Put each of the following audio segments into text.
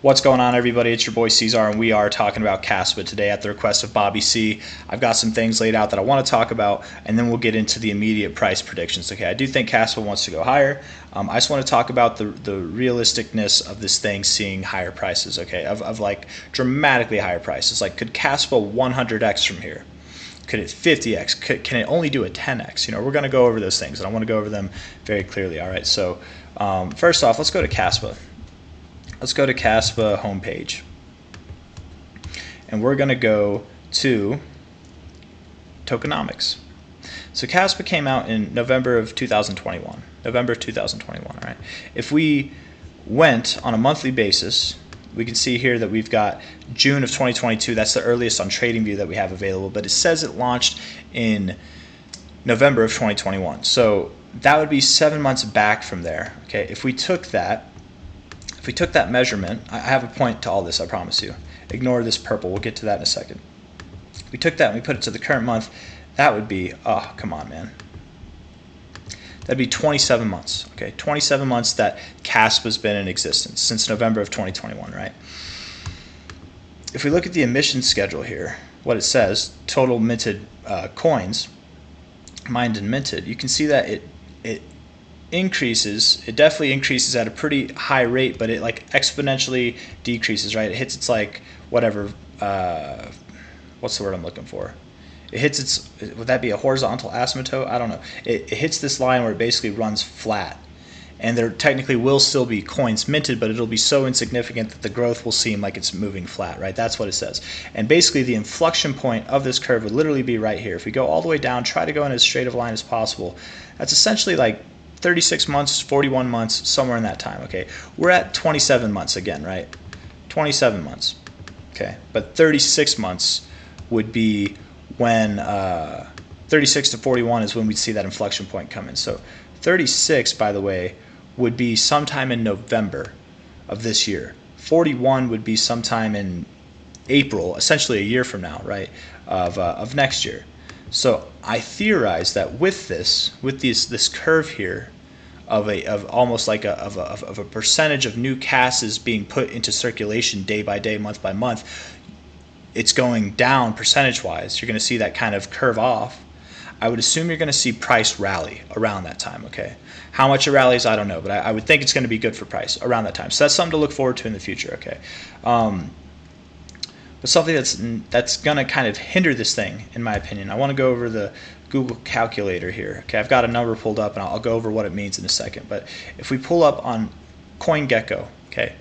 What's going on, everybody? It's your boy C-Zar, and we are talking about Caspa today at the request of Bobby C. I've got some things laid out that I want to talk about, and then we'll get into the immediate price predictions. Okay, I do think Caspa wants to go higher. I just want to talk about the realisticness of this thing seeing higher prices, okay, of like dramatically higher prices. Like, could Caspa 100x from here? Could it 50x? Can it only do a 10x? You know, we're going to go over those things, and I want to go over them very clearly. All right, so first off, let's go to Caspa. Let's go to Caspa homepage, and we're going to go to Tokenomics. So Caspa came out in November of 2021. November of 2021. All right. If we went on a monthly basis, we can see here that we've got June of 2022. That's the earliest on TradingView that we have available, but it says it launched in November of 2021. So that would be 7 months back from there. Okay. If we took that measurement, I have a point to all this, I promise you. Ignore this purple. We'll get to that in a second. If we took that and we put it to the current month, that would be, oh, come on, man. That'd be 27 months, okay? 27 months that Caspa's been in existence since November of 2021, right? If we look at the emission schedule here, what it says, total minted coins, mined and minted, you can see that it increases. It definitely increases at a pretty high rate, but it like exponentially decreases, right? It hits its like whatever, what's the word I'm looking for? It hits its, would that be a horizontal asymptote? I don't know. It hits this line where it basically runs flat, and there technically will still be coins minted, but it'll be so insignificant that the growth will seem like it's moving flat, right? That's what it says. And basically the inflection point of this curve would literally be right here. If we go all the way down, try to go in as straight of a line as possible, that's essentially like 36 months, 41 months, somewhere in that time, okay? We're at 27 months again, right? 27 months, okay? But 36 months would be when, 36 to 41 is when we'd see that inflection point come in. So 36, by the way, would be sometime in November of this year. 41 would be sometime in April, essentially a year from now, right, of next year. So I theorize that with this curve here of almost like a percentage of new CASs being put into circulation day by day, month by month, it's going down percentage-wise. You're going to see that kind of curve off. I would assume you're going to see price rally around that time, okay? How much it rallies, I don't know, but I would think it's going to be good for price around that time. So that's something to look forward to in the future, okay? But something that's going to kind of hinder this thing, in my opinion. I want to go over the Google calculator here. Okay, I've got a number pulled up, and I'll go over what it means in a second. But if we pull up on CoinGecko, okay,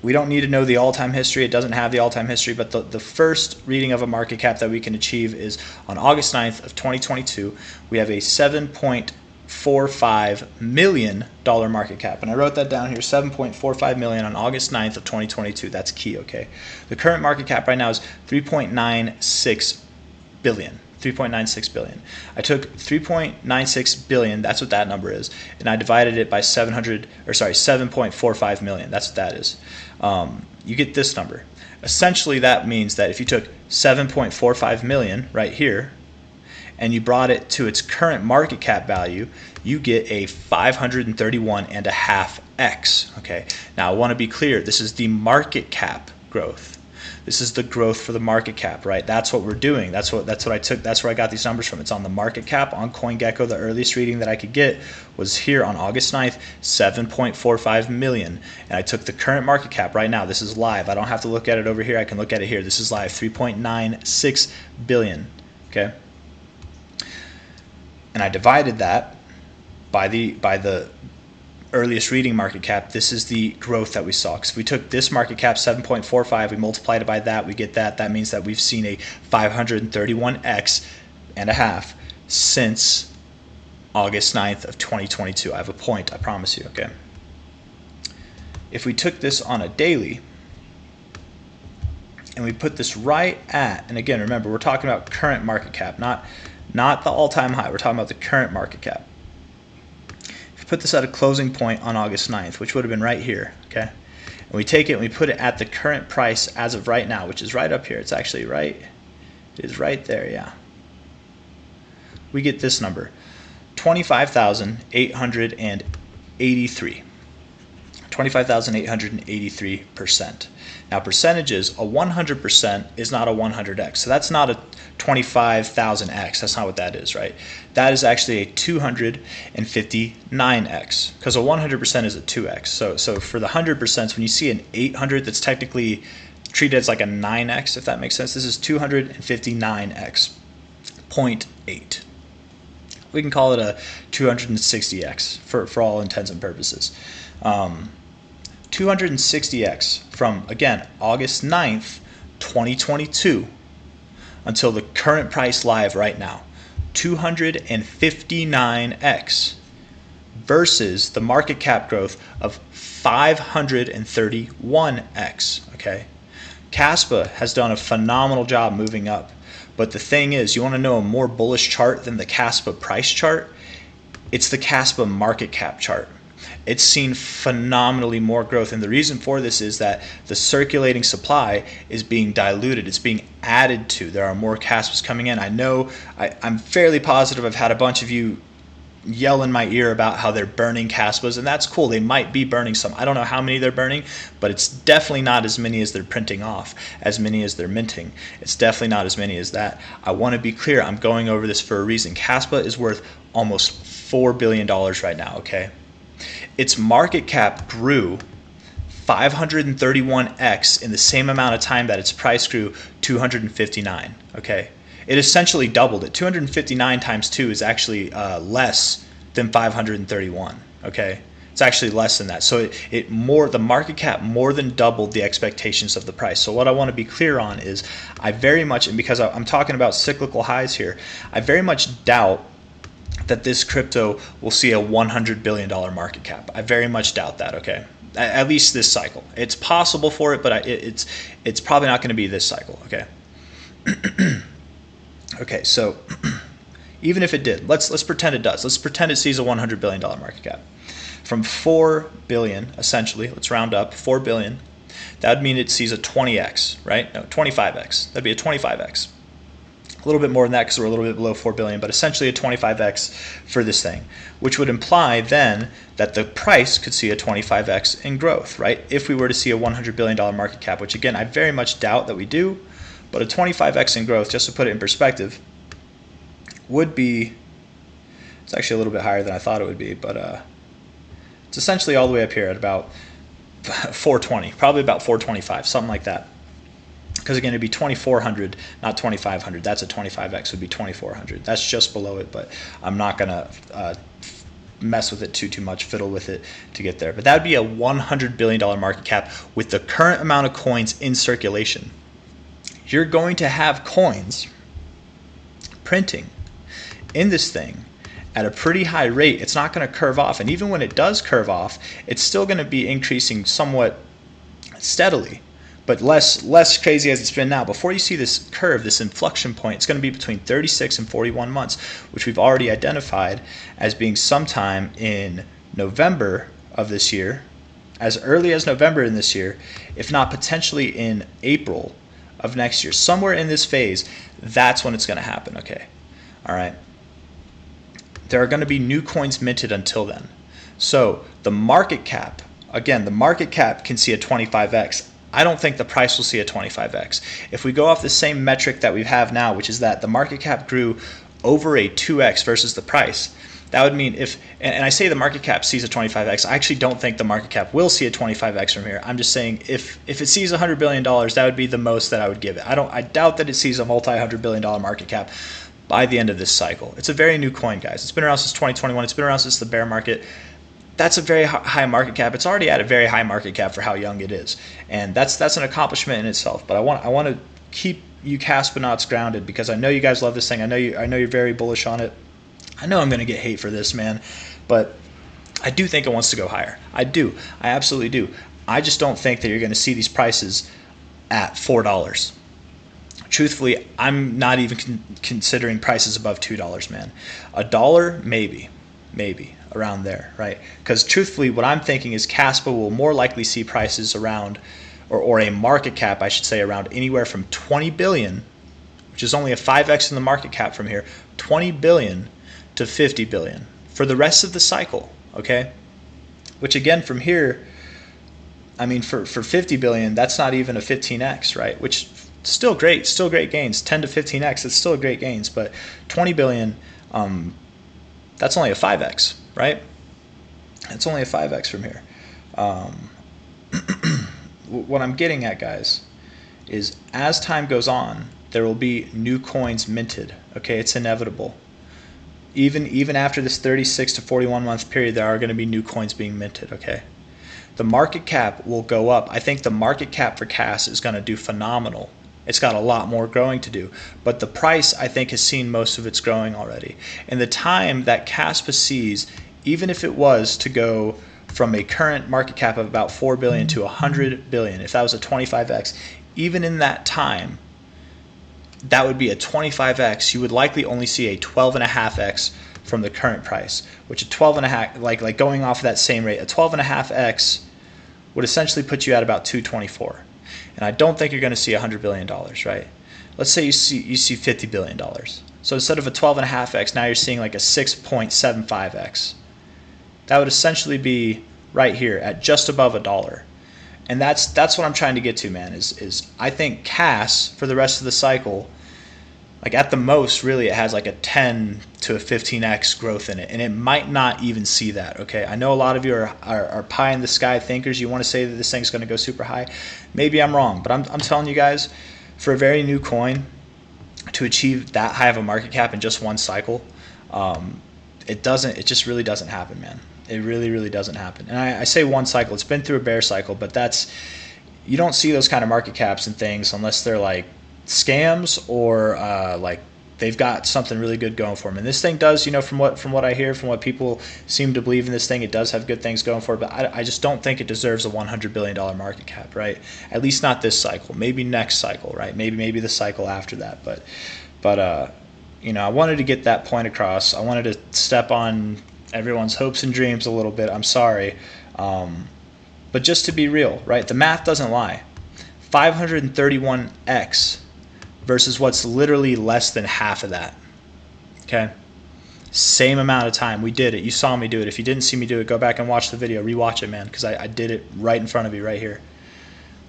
we don't need to know the all-time history. It doesn't have the all-time history, but the first reading of a market cap that we can achieve is on August 9th of 2022. We have a $7.45 million market cap, and I wrote that down here, 7.45 million on August 9th of 2022. That's key, okay? The current market cap right now is 3.96 billion. 3.96 billion. I took 3.96 billion, that's what that number is, and I divided it by 7.45 million. That's what that is. You get this number. Essentially, that means that if you took 7.45 million right here and you brought it to its current market cap value, you get a 531.5x. Okay. Now I want to be clear. This is the market cap growth. This is the growth for the market cap, right? That's what we're doing. That's what I took. That's where I got these numbers from. It's on the market cap on CoinGecko. The earliest reading that I could get was here on August 9th, 7.45 million. And I took the current market cap right now. This is live. I don't have to look at it over here. I can look at it here. This is live, 3.96 billion, okay? And I divided that by the earliest reading market cap. This is the growth that we saw. Because if we took this market cap, 7.45, we multiplied it by that, we get that. That means that we've seen a 531x and a half since August 9th of 2022. I have a point, I promise you, okay? If we took this on a daily, and we put this right at, and again, remember, we're talking about current market cap, not the all-time high. We're talking about the current market cap. Put this at a closing point on August 9th, which would have been right here, okay? And we take it and we put it at the current price as of right now, which is right up here. It's actually right, it is right there, yeah. We get this number, 25,883. 25,883%. Now percentages, a 100% is not a 100x. So that's not a 25,000x. That's not what that is, right? That is actually a 259x, because a 100% is a 2x. So for the 100%, when you see an 800, that's technically treated as like a 9x, if that makes sense. This is 259x, 0.8. We can call it a 260x for all intents and purposes. 260x from, again, August 9th, 2022 until the current price live right now. 259x versus the market cap growth of 531x, okay? Caspa has done a phenomenal job moving up. But the thing is, you want to know a more bullish chart than the Caspa price chart? It's the Caspa market cap chart. It's seen phenomenally more growth, and the reason for this is that the circulating supply is being diluted. It's being added to. There are more Caspas coming in. I know, I'm fairly positive I've had a bunch of you yell in my ear about how they're burning Caspas, and that's cool. They might be burning some. I don't know how many they're burning, but it's definitely not as many as they're printing off, as many as they're minting. It's definitely not as many as that. I want to be clear. I'm going over this for a reason. Caspa is worth almost $4 billion right now, okay? Its market cap grew 531x in the same amount of time that its price grew 259, okay? It essentially doubled it. 259 times 2 is actually less than 531, okay? It's actually less than that. So the market cap more than doubled the expectations of the price. So what I want to be clear on is I very much, and because I'm talking about cyclical highs here, I very much doubt that this crypto will see a $100 billion market cap. I very much doubt that, okay? At least this cycle. It's possible for it, but it's probably not going to be this cycle, okay? Okay, so even if it did, let's pretend it does. Let's pretend it sees a $100 billion market cap. From 4 billion, essentially, let's round up, 4 billion, that would mean it sees a 20x, right? No, 25x. That'd be a 25x. A little bit more than that because we're a little bit below 4 billion, but essentially a 25x for this thing, which would imply then that the price could see a 25x in growth, right? If we were to see a $100 billion market cap, which again, I very much doubt that we do, but a 25x in growth, just to put it in perspective, would be, it's actually a little bit higher than I thought it would be, but it's essentially all the way up here at about 420, probably about 425, something like that. Because again, it'd be 2400, not 2500. That's a 25x, would be 2400. That's just below it, but I'm not gonna mess with it too much, fiddle with it to get there. But that would be a $100 billion market cap with the current amount of coins in circulation. You're going to have coins printing in this thing at a pretty high rate. It's not going to curve off, and even when it does curve off, it's still going to be increasing somewhat steadily, but less crazy as it's been now. Before you see this curve, this inflection point, it's going to be between 36 and 41 months, which we've already identified as being sometime in November of this year, as early as November in this year, if not potentially in April of next year. Somewhere in this phase, that's when it's going to happen, okay? All right. There are going to be new coins minted until then. So the market cap, again, the market cap can see a 25x. I don't think the price will see a 25x. If we go off the same metric that we have now, which is that the market cap grew over a 2x versus the price, that would mean if, and I say the market cap sees a 25x, I actually don't think the market cap will see a 25x from here. I'm just saying if it sees $100 billion, that would be the most that I would give it. I doubt that it sees a multi-$100 billion market cap by the end of this cycle. It's a very new coin, guys. It's been around since 2021. It's been around since the bear market. That's a very high market cap. It's already at a very high market cap for how young it is, and that's an accomplishment in itself. But I want to keep you Caspanauts grounded, because I know you guys love this thing. I know you're very bullish on it. I know I'm going to get hate for this, man, but I do think it wants to go higher. I do. I absolutely do. I just don't think that you're going to see these prices at $4. Truthfully, I'm not even considering prices above $2, man. $1, maybe around there, right? Because truthfully, what I'm thinking is Caspa will more likely see prices around, or a market cap, I should say, around anywhere from 20 billion, which is only a 5x in the market cap from here, 20 billion to 50 billion for the rest of the cycle, okay? Which again, from here, I mean, for 50 billion, that's not even a 15x, right? Which still great gains. 10 to 15x, it's still great gains. But 20 billion, that's only a 5x, right? It's only a 5x from here. What I'm getting at, guys, is as time goes on, there will be new coins minted. Okay, it's inevitable. Even after this 36 to 41 month period, there are going to be new coins being minted. Okay, the market cap will go up. I think the market cap for CAS is going to do phenomenal. It's got a lot more growing to do, but the price, I think, has seen most of its growing already. And the time that CASPA sees, even if it was to go from a current market cap of about 4 billion to 100 billion, if that was a 25x, even in that time, that would be a 25x. You would likely only see a 12.5x from the current price, which a 12.5, like going off of that same rate, a 12.5x would essentially put you at about 224. And I don't think you're going to see $100 billion, right? Let's say you see $50 billion. So instead of a 12.5x, now you're seeing like a 6.75x. That would essentially be right here at just above $1. And that's what I'm trying to get to, man, is I think CAS for the rest of the cycle, like at the most, really it has like a 10 to a 15x growth in it, and it might not even see that. Okay, I know a lot of you are pie in the sky thinkers. You want to say that this thing's going to go super high. Maybe I'm wrong, but I'm telling you guys, for a very new coin to achieve that high of a market cap in just one cycle, it just really doesn't happen, man. It really doesn't happen. And I say one cycle. It's been through a bear cycle, but you don't see those kind of market caps and things unless they're like scams or like they've got something really good going for them. And this thing does, from what I hear, from what people seem to believe in this thing, it does have good things going for it. But I just don't think it deserves a $100 billion market cap, right? At least not this cycle. Maybe next cycle, right? Maybe the cycle after that. But I wanted to get that point across. I wanted to step on everyone's hopes and dreams a little bit. I'm sorry. But just to be real, right? The math doesn't lie. 531x versus what's literally less than half of that. Okay? Same amount of time. We did it. You saw me do it. If you didn't see me do it, go back and watch the video. Rewatch it, man, because I did it right in front of you right here.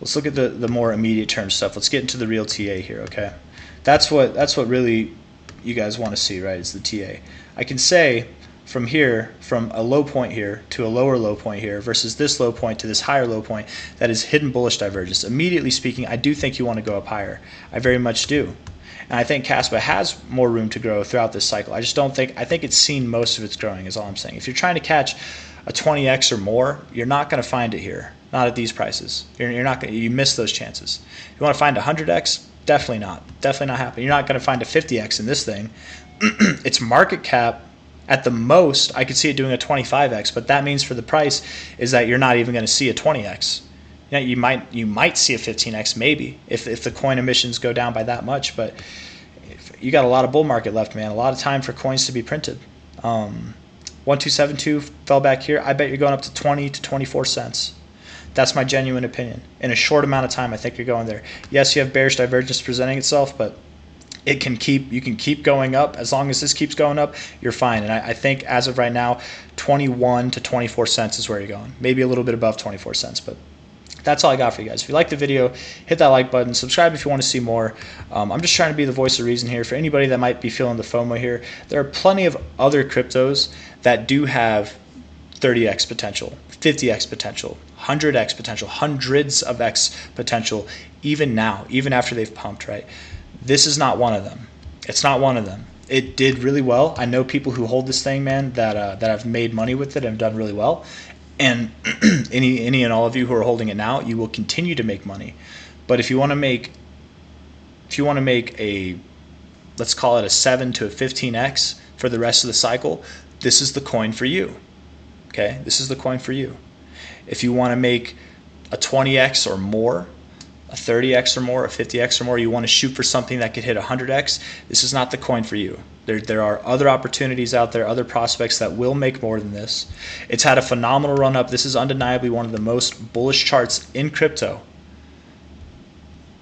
Let's look at the more immediate term stuff. Let's get into the real TA here, okay? That's what really you guys want to see, right, is the TA. I can say from here, from a low point here to a lower low point here versus this low point to this higher low point, that is hidden bullish divergence. Immediately speaking, I do think you want to go up higher. I very much do. And I think CASPA has more room to grow throughout this cycle. I think it's seen most of its growing is all I'm saying. If you're trying to catch a 20x or more, you're not going to find it here. Not at these prices. You miss those chances. If you want to find 100x, definitely not happening. You're not going to find a 50x in this thing. Its market cap, at the most, I could see it doing a 25x, but that means for the price is that you're not even going to see a 20x. You might see a 15x maybe if the coin emissions go down by that much, but you got a lot of bull market left, man. A lot of time for coins to be printed. 1272 fell back here. I bet you're going up to 20 to 24 cents. That's my genuine opinion. In a short amount of time, I think you're going there. Yes, you have bearish divergence presenting itself, but you can keep going up. As long as this keeps going up, you're fine. And I think as of right now, 21 to 24 cents is where you're going. Maybe a little bit above 24 cents, but that's all I got for you guys. If you like the video, hit that like button. Subscribe if you want to see more. I'm just trying to be the voice of reason here. For anybody that might be feeling the FOMO here, there are plenty of other cryptos that do have 30x potential, 50x potential, 100x potential, hundreds of x potential, even now, even after they've pumped, right? This is not one of them. It's not one of them. It did really well. I know people who hold this thing, man, that have made money with it and have done really well. And any and all of you who are holding it now, you will continue to make money. But if you want to make a, let's call it a 7 to a 15x for the rest of the cycle, this is the coin for you. Okay, this is the coin for you. If you want to make a 20x or more, a 30x or more, a 50x or more, you want to shoot for something that could hit 100x, this is not the coin for you. There are other opportunities out there, other prospects that will make more than this. It's had a phenomenal run up. This is undeniably one of the most bullish charts in crypto.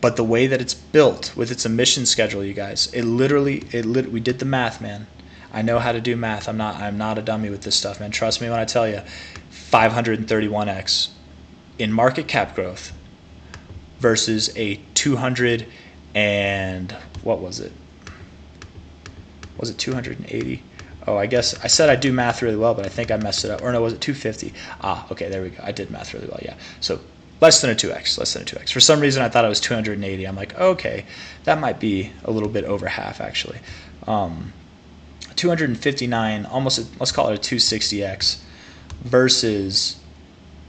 But the way that it's built with its emission schedule, you guys, we did the math, man. I know how to do math. I'm not a dummy with this stuff, man. Trust me when I tell you, 531x. in market cap growth versus a 200 and what was it? Was it 280? Oh, I guess I said I do math really well, but I think I messed it up. Or no, was it 250? Okay, there we go. I did math really well, yeah. So less than a 2x, less than a 2x. For some reason, I thought it was 280. I'm like, okay, that might be a little bit over half, actually. 259, almost, let's call it a 260x versus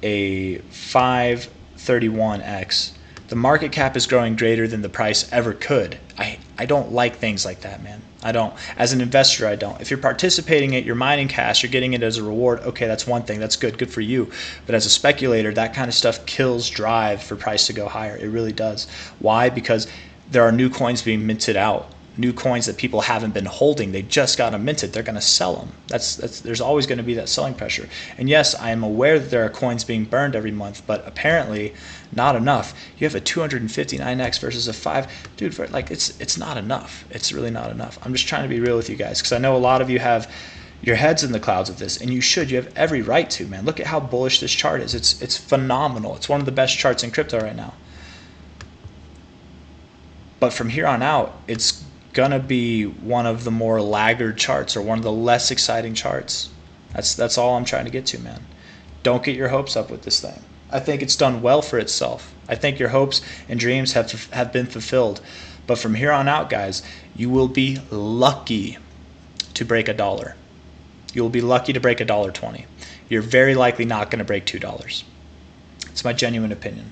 a 531x. The market cap is growing greater than the price ever could. I don't like things like that, man. I don't. As an investor, I don't. If you're participating in it, you're mining cash, you're getting it as a reward, okay, that's one thing. That's good. Good for you. But as a speculator, that kind of stuff kills drive for price to go higher. It really does. Why? Because there are new coins being minted out. New coins that people haven't been holding. They just got them minted. They're going to sell them. There's always going to be that selling pressure. And yes, I am aware that there are coins being burned every month, but apparently not enough. You have a 259x versus a 5. Dude, it's not enough. It's really not enough. I'm just trying to be real with you guys because I know a lot of you have your heads in the clouds with this, and you should. You have every right to, man. Look at how bullish this chart is. It's phenomenal. It's one of the best charts in crypto right now. But from here on out, it's gonna be one of the more laggard charts or one of the less exciting charts. That's all I'm trying to get to, man. Don't get your hopes up with this thing. I think it's done well for itself. I think your hopes and dreams have been fulfilled. But from here on out, guys, you will be lucky to break $1. You will be lucky to break $1.20. You're very likely not going to break $2. It's my genuine opinion.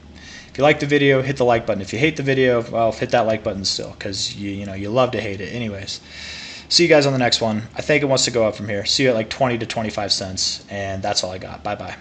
If you like the video, hit the like button. If you hate the video, well, hit that like button still because you love to hate it. Anyways, see you guys on the next one. I think it wants to go up from here. See you at like 20 to 25 cents, and that's all I got. Bye-bye.